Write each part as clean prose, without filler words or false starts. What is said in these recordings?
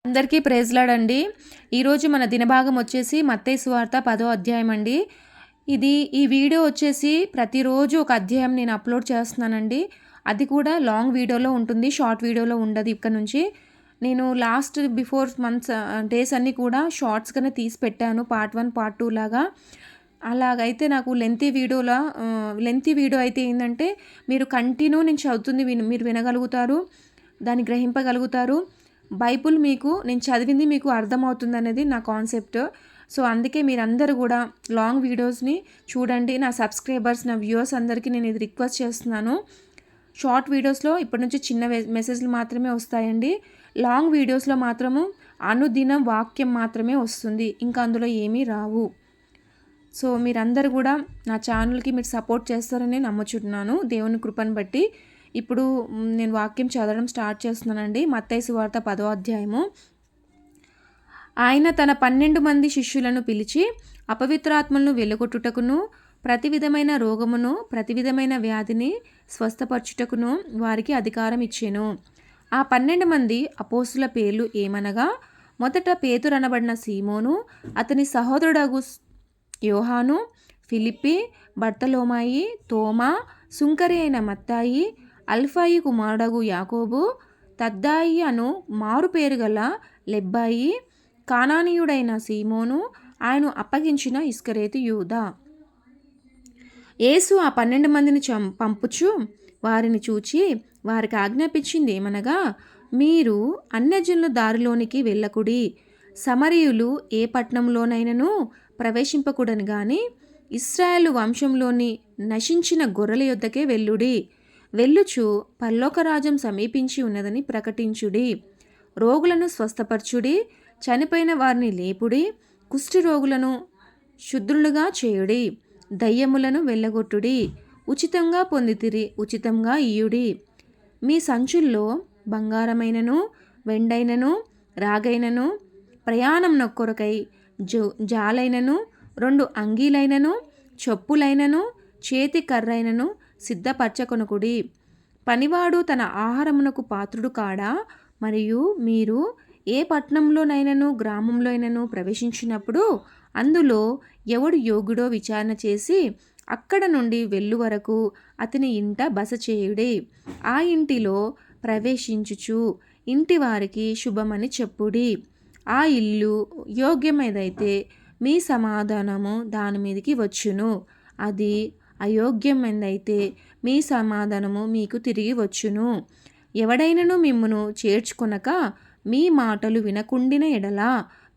అందరికీ praise lord అండి. ఈరోజు మన దినభాగం వచ్చేసి మత్తయి సువార్త 10వ అధ్యాయం అండి. ఈ వీడియో వచ్చేసి ప్రతిరోజు ఒక అధ్యాయం నేను అప్లోడ్ చేస్తున్నానండి. అది కూడా లాంగ్ వీడియోలో ఉంటుంది, షార్ట్ వీడియోలో ఉండదు. ఇక్కడ నుంచి నేను బిఫోర్ మంత్స్ డేస్ అన్నీ కూడా షార్ట్స్గానే తీసి పెట్టాను, పార్ట్ 1 పార్ట్ 2 లాగా. అలాగైతే నాకు లెంతీ వీడియో అయితే ఏంటంటే మీరు కంటిన్యూ నేను చదువుతుంది మీరు వినగలుగుతారు, దాన్ని గ్రహింపగలుగుతారు. బైబుల్ నేను చదివింది మీకు అర్థమవుతుంది అనేది నా కాన్సెప్ట్. సో అందుకే మీరందరూ కూడా లాంగ్ వీడియోస్ని చూడండి. నా సబ్స్క్రైబర్స్, నా వ్యూవర్స్ అందరికీ నేను ఇది రిక్వెస్ట్ చేస్తున్నాను. షార్ట్ వీడియోస్లో ఇప్పటి నుంచి చిన్న మెసేజ్లు మాత్రమే వస్తాయండి. లాంగ్ వీడియోస్లో మాత్రము అనుదినం వాక్యం మాత్రమే వస్తుంది, ఇంకా అందులో ఏమీ రావు. సో మీరందరూ కూడా నా ఛానల్కి మీరు సపోర్ట్ చేస్తారని నమ్ముచున్నాను, దేవుని కృపను బట్టి. ఇప్పుడు నేను వాక్యం చదవడం స్టార్ట్ చేస్తున్నానండి. మత్తయి సువార్త 10వ అధ్యాయము. ఆయన తన 12 మంది శిష్యులను పిలిచి అపవిత్రాత్మలను వెలుగొట్టుటకును, ప్రతి విధమైన రోగమును, ప్రతి విధమైన వ్యాధిని స్వస్థపరచుటకును వారికి అధికారం ఇచ్చెను. ఆ 12 మంది అపోస్తుల పేర్లు ఏమనగా, మొదట పేతురు అనబడిన సీమోను, అతని సహోదరుడగు యోహాను, ఫిలిప్పి, బర్తలోమాయి, తోమా, సుంకరి అయిన మత్తాయి, అల్ఫాయి కుమారుడగు యాకోబు, తద్దాయి అను మారు పేరు గల లెబ్బాయి, కానానీయుడైన సీమోను, ఆయన అప్పగించిన ఇస్కరేతు యూదా. యేసు ఆ 12 మందిని పంపుచు వారిని చూచి వారికి ఆజ్ఞాపించింది ఏమనగా, మీరు అన్యజనుల దారిలోనికి వెళ్ళకుడి, సమరయులు ఏ పట్టణంలోనైనను ప్రవేశింపకూడని గాని ఇశ్రాయేలు వంశంలోని నశించిన గొర్రెల యొద్దకే వెళ్ళుడి. వెళ్ళుచు పరలోకరాజ్యం సమీపించి ఉన్నదని ప్రకటించుడి. రోగులను స్వస్థపరచుడి, చనిపోయిన వారిని లేపుడి, కుష్టి రోగులను శుద్ధులుగా చేయుడి, దయ్యములను వెళ్ళగొట్టుడి. ఉచితంగా పొందితిరి, ఉచితంగా ఇయ్యుడి. మీ సంచుల్లో బంగారమైనను, వెండైనను, రాగైనను, ప్రయాణం కొరకై జాలైనను, 2 అంగీలైనను, చెప్పులైనను, చేతి కర్రైనను సిద్ధపరచకొనుకుడి. పనివాడు తన ఆహారమునకు పాత్రుడు కాడా? మరియు మీరు ఏ పట్టణంలోనైనను గ్రామంలోనైనను ప్రవేశించినప్పుడు అందులో ఎవడు యోగ్యుడో విచారణ చేసి అక్కడ నుండి వెళ్ళు వరకు అతని ఇంట బస చేయుడి. ఆ ఇంటిలో ప్రవేశించుచు ఇంటి వారికి శుభమని చెప్పుడి. ఆ ఇల్లు యోగ్యమైనదైతే మీ సమాధానము దాని మీదకి వచ్చును, అది అయోగ్యమైనదైతే మీ సమాధానము మీకు తిరిగి వచ్చును. ఎవడైనను మిమ్మును చేర్చుకొనక మీ మాటలు వినకుండిన ఎడల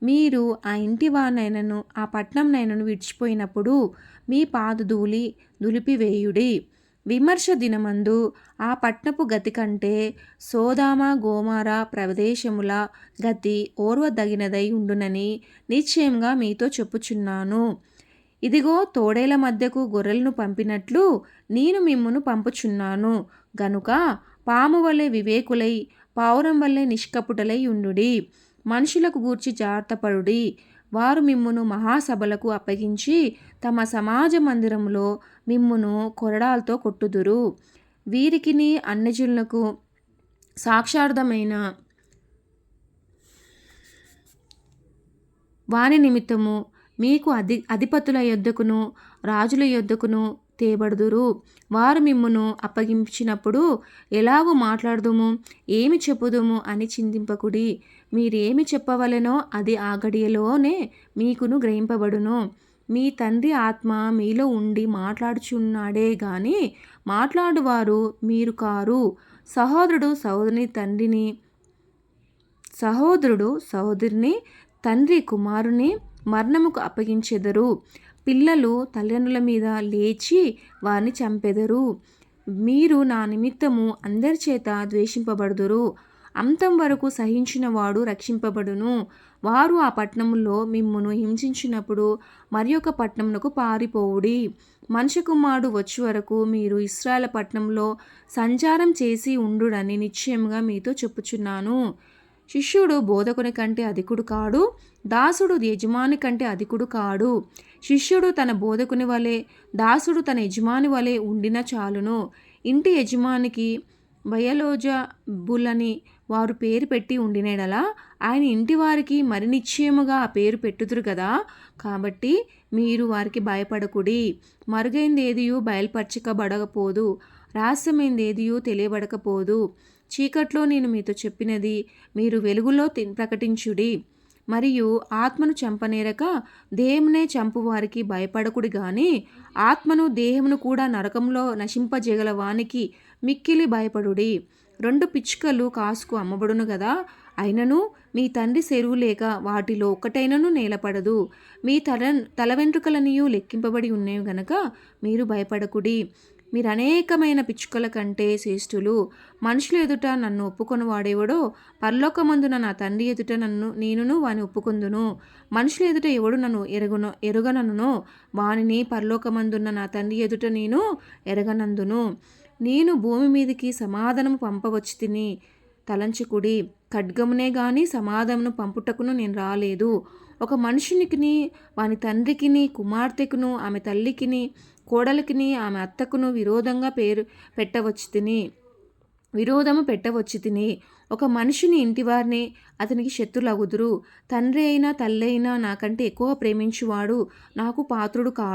మీరు ఆ ఇంటి వారినైనను ఆ పట్టణంనైనను విడిచిపోయినప్పుడు మీ పాదధూళి దులిపివేయుడి. విమర్శ దినమందు ఆ పట్టణపు గతి కంటే సోదమ గోమొర ప్రదేశముల గతి ఓర్వదగినదై ఉండునని నిశ్చయంగా మీతో చెప్పుచున్నాను. ఇదిగో తోడేల మధ్యకు గొర్రెలను పంపినట్లు నేను మిమ్మును పంపుచున్నాను. గనుక పాము వలె వివేకులై, పావురం వలె నిష్కపుటలై ఉండుడి. మనుషులకు గూర్చి జాగ్రత్తపడుడి. వారు మిమ్మును మహాసభలకు అప్పగించి తమ సమాజ మందిరములో మిమ్మును కొరడాలతో కొట్టుదురు. వీరికిని అన్యజనులకు సాక్షార్థమైన వాని నిమిత్తము మీకు అధిపతుల యొద్దకును రాజుల యొద్దకును తేబడుదురు. వారు మిమ్మును అప్పగించినప్పుడు ఎలాగూ మాట్లాడుదుము, ఏమి చెప్పుదుము అని చింతింపకుడి. మీరేమి చెప్పవలెనో అది ఆ గడియలోనే మీకును గ్రహింపబడును. మీ తండ్రి ఆత్మ మీలో ఉండి మాట్లాడుచున్నాడే గాని మాట్లాడువారు మీరు కారు. సహోదరుడు సహోదరిని తండ్రి కుమారుని మరణముకు అప్పగించెదరు. పిల్లలు తల్లిదండ్రుల మీద లేచి వారిని చంపెదరు. మీరు నా నిమిత్తము అందరి చేత ద్వేషింపబడుదురు. అంతం వరకు సహించిన వాడు రక్షింపబడును. వారు ఆ పట్టణంలో మిమ్మును హింసించినప్పుడు మరి ఒక పట్టణమునకు పారిపోవుడి. మనుష్య కుమారుడు వచ్చే వరకు మీరు ఇశ్రాయేలు పట్టణంలో సంచారం చేసి ఉండుడని నిశ్చయముగా మీతో చెప్పుచున్నాను. శిష్యుడు బోధకుని కంటే అధికుడు కాడు, దాసుడు యజమాని కంటే అధికుడు కాడు. శిష్యుడు తన బోధకుని వలె, దాసుడు తన యజమాని వలె ఉండిన చాలును. ఇంటి యజమానికి బయలోజబులని వారు పేరు పెట్టి ఉండినెడల ఆయన ఇంటి వారికి మరి నిశ్చయముగా ఆ పేరు పెట్టుదురు కదా. కాబట్టి మీరు వారికి భయపడకుడి. మరుగైందేదియు బయలుపరచబడకపోదు, రహస్యమైందేదియు తెలియబడకపోదు. చీకట్లో నేను మీతో చెప్పినది మీరు వెలుగులో ప్రకటించుడి. మరియు ఆత్మను చంపనేరక దేహమునే చంపువారికి భయపడకుడి గాని ఆత్మను దేహమును కూడా నరకంలో నశింపజేగల వానికి మిక్కిలి భయపడుడి. 2 పిచ్చుకలు కాసుకు అమ్మబడును గదా, అయినను మీ తండ్రి సెరువు లేక వాటిలో ఒక్కటైనను నేలపడదు. మీ తల వెంట్రుకలనియు లెక్కింపబడి ఉన్నవి గనక మీరు భయపడకుడి. మీరు అనేకమైన పిచ్చుకల కంటే శ్రేష్ఠులు. మనుషుల ఎదుట నన్ను ఒప్పుకొని వాడేవాడో పరలోకమందున నా తండ్రి ఎదుట నేనును వాని ఒప్పుకొందును. మనుషుల ఎదుట ఎవడు నన్ను ఎరుగననునో వానిని పరలోకమందున్న నా తండ్రి ఎదుట నేను ఎరగనందును. నేను భూమి మీదకి సమాధానము పంపవచ్చు తిని తలంచుకుడి. ఖడ్గమునే గాని సమాధానము పంపుటకును నేను రాలేదు. ఒక మనుషునికిని వాని తండ్రికిని కుమార్తెకును ఆమె తల్లికిని కోడలికిని ఆమె అత్తకును విరోధము పెట్టవచ్చు తిని ఒక మనిషిని ఇంటివారిని అతనికి శత్రులగుదురు. తండ్రి అయినా తల్లి అయినా నాకంటే ఎక్కువ ప్రేమించువాడు నాకు పాత్రుడు కాడు.